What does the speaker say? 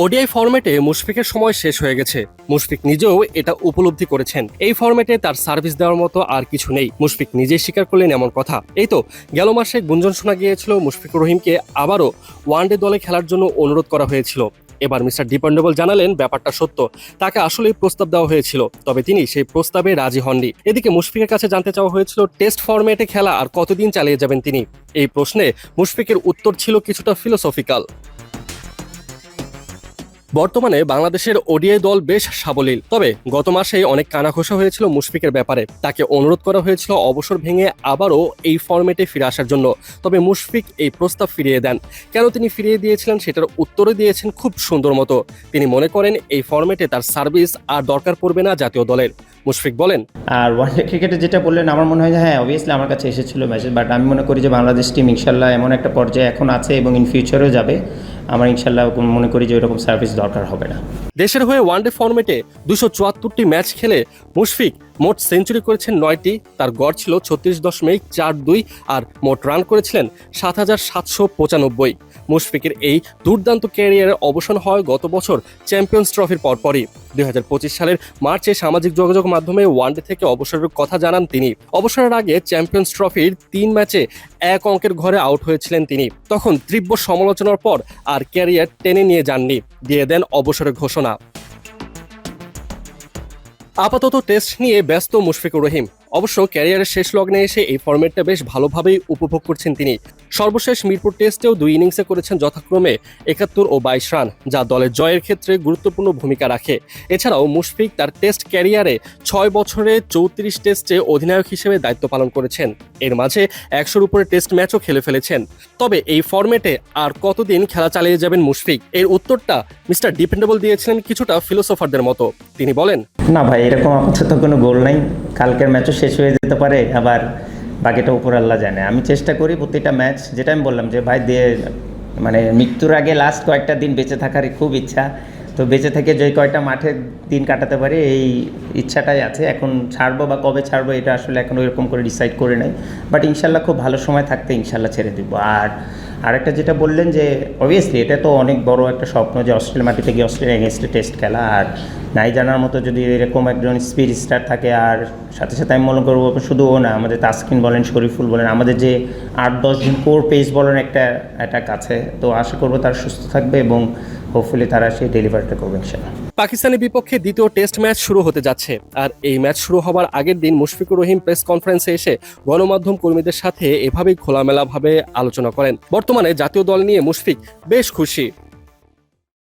ODI ফরম্যাটে মুশফিকের সময় শেষ হয়ে গেছে। মুশফিক নিজেও এটা উপলব্ধি করেছেন। এই ফরম্যাটে তার সার্ভিস দেওয়ার মতো আর কিছু নেই। মুশফিক নিজেই স্বীকার করলেন এমন কথা। এই তো গেল মাসে গুঞ্জন শোনা গিয়েছিল মুশফিকুর রহিমকে আবারও ওয়ানডে দলে খেলার জন্য অনুরোধ করা হয়েছিল। এবার মিস্টার ডিপেন্ডেবল জানালেন ব্যাপারটা সত্য, তাকে আসলেই প্রস্তাব দেওয়া হয়েছিল, তবে তিনি সেই প্রস্তাবে রাজি হননি। এদিকে মুশফিকের কাছে জানতে চাওয়া হয়েছিল টেস্ট ফরম্যাটে খেলা আর কতদিন চালিয়ে যাবেন তিনি। এই প্রশ্নে মুশফিকের উত্তর ছিল কিছুটা ফিলোসফিক্যাল। বর্তমানে বাংলাদেশের ওডিআই দল বেশ সাবলীল, তবে গত মাসেই অনেক কানাঘোষা হয়েছিল মুশফিকের ব্যাপারে। তাকে অনুরোধ করা হয়েছিল অবসর ভেঙে আবারও এই ফরম্যাটে ফিরে আসার জন্য, তবে মুশফিক এই প্রস্তাব ফিরিয়ে দেন। কেন তিনি ফিরিয়ে দিয়েছিলেন সেটার উত্তরে দিয়েছেন খুব সুন্দর মতো। তিনি মনে করেন এই ফরম্যাটে তার সার্ভিস আর দরকার পড়বে না জাতীয় দলের। মুশফিক বলেন, আর ওয়ানডে ক্রিকেটে যেটা বললেন আমার মনে হয় যে হ্যাঁ অবভিয়াসলি আমার কাছে এসেছিল মেসেজ, বাট আমি মনে করি যে বাংলাদেশ টিম ইনশাল্লাহ এমন একটা পর্যায়ে এখন আছে এবং ইন ফিউচারেও যাবে। আমার ইনশাল্লাহ মনে করি যে ওইরকম সার্ভিস দরকার হবে না। দেশের হয়ে ওয়ানডে ফরম্যাটে 274টি ম্যাচ খেলে মুশফিক মোট সেঞ্চুরি করেছেন 9টি। তার গড় ছিল 36.42 আর মোট রান করেছিলেন 7,795। মুশফিকের এই দুর্দান্ত ক্যারিয়ারের অবসান হয় গত বছর চ্যাম্পিয়ন্স ট্রফির পরপরই। 2025 সালের মার্চে সামাজিক যোগাযোগ মাধ্যমে ওয়ানডে থেকে অবসরের কথা জানান তিনি। অবসরের আগে চ্যাম্পিয়ন্স ট্রফির 3 ম্যাচে 1 অঙ্কের ঘরে আউট হয়েছিলেন তিনি। তখন তীব্র সমালোচনার পর আর ক্যারিয়ার টেনে নিয়ে যাননি, দিয়ে দেন অবসরের ঘোষণা। আপাতত টেস্ট নিয়ে ব্যস্ত মুশফিকুর রহিম। অবশ্য ক্যারিয়ারের শেষ লগ্নে এসে এই ফরম্যাটটা বেশ ভালোভাবেই উপভোগ করছেন তিনি। সর্বশেষ মিরপুর টেস্টেও 2 ইনিংসে করেছেন যথাক্রমে 71 ও 22 রান, যা দলের জয়ের ক্ষেত্রে গুরুত্বপূর্ণ ভূমিকা রাখে। এছাড়াও মুশফিক তার টেস্ট ক্যারিয়ারে 6 বছরে 34 টেস্টে অধিনায়ক হিসেবে দায়িত্ব পালন করেছেন। এর মাঝে 100-র উপরে টেস্ট ম্যাচও খেলে ফেলেছেন। তবে এই ফরম্যাটে আর কতদিন খেলা চালিয়ে যাবেন মুশফিক, এর উত্তরটা মিস্টার ডিপেন্ডেবল দিয়েছিলেন কিছুটা ফিলোসোফারদের মতো। তিনি বলেন, না ভাই, এরকম আপাতত কোনো গোল নাই। কালকের ম্যাচও শেষ হয়ে যেতে পারে, আবার বাকিটা উপর আল্লাহ জানে। আমি চেষ্টা করি প্রতিটা ম্যাচ, যেটা আমি বললাম যে ভাই মানে মৃত্যুর আগে লাস্ট কয়েকটা দিন বেঁচে থাকার খুব ইচ্ছা। তো বেঁচে থেকে যে কয়টা মাঠে দিন কাটাতে পারি এই ইচ্ছাটাই আছে। এখন ছাড়বো বা কবে ছাড়বো এটা আসলে এখন ওইরকম করে ডিসাইড করে নাই, বাট ইনশাল্লাহ খুব ভালো সময় থাকতে ইনশাল্লাহ ছেড়ে দিব। আর আরেকটা যেটা বললেন যে অবভিয়াসলি এটা তো অনেক বড় একটা স্বপ্ন যে অস্ট্রেলিয়া মাটিতে গিয়ে অস্ট্রেলিয়া এগেনস্টে টেস্ট খেলা। আর নাই জানার মতো যদি এরকম একজন স্পিড স্টার থাকে, আর সাথে সাথে আমি মনে করবো শুধু ও না, আমাদের তাসকিন বলেন, শরীফুল বলেন, আমাদের যে 8-10 জন কোর পেস বলেন একটা অ্যাটাক আছে, তো আশা করবো তারা সুস্থ থাকবে এবং হোপফুলি তারা সেই ডেলিভারিটা করবে ইনশাল্লাহ। পাকিস্তানের বিপক্ষে দ্বিতীয় টেস্ট ম্যাচ শুরু হতে যাচ্ছে। আর এই ম্যাচ শুরু হবার আগের দিন মুশফিকুর রহিম প্রেস কনফারেন্সে এসে গণমাধ্যম কর্মীদের সাথে এভাবেই খোলামেলাভাবে আলোচনা করেন। বর্তমানে জাতীয় দল নিয়ে মুশফিক বেশ খুশি।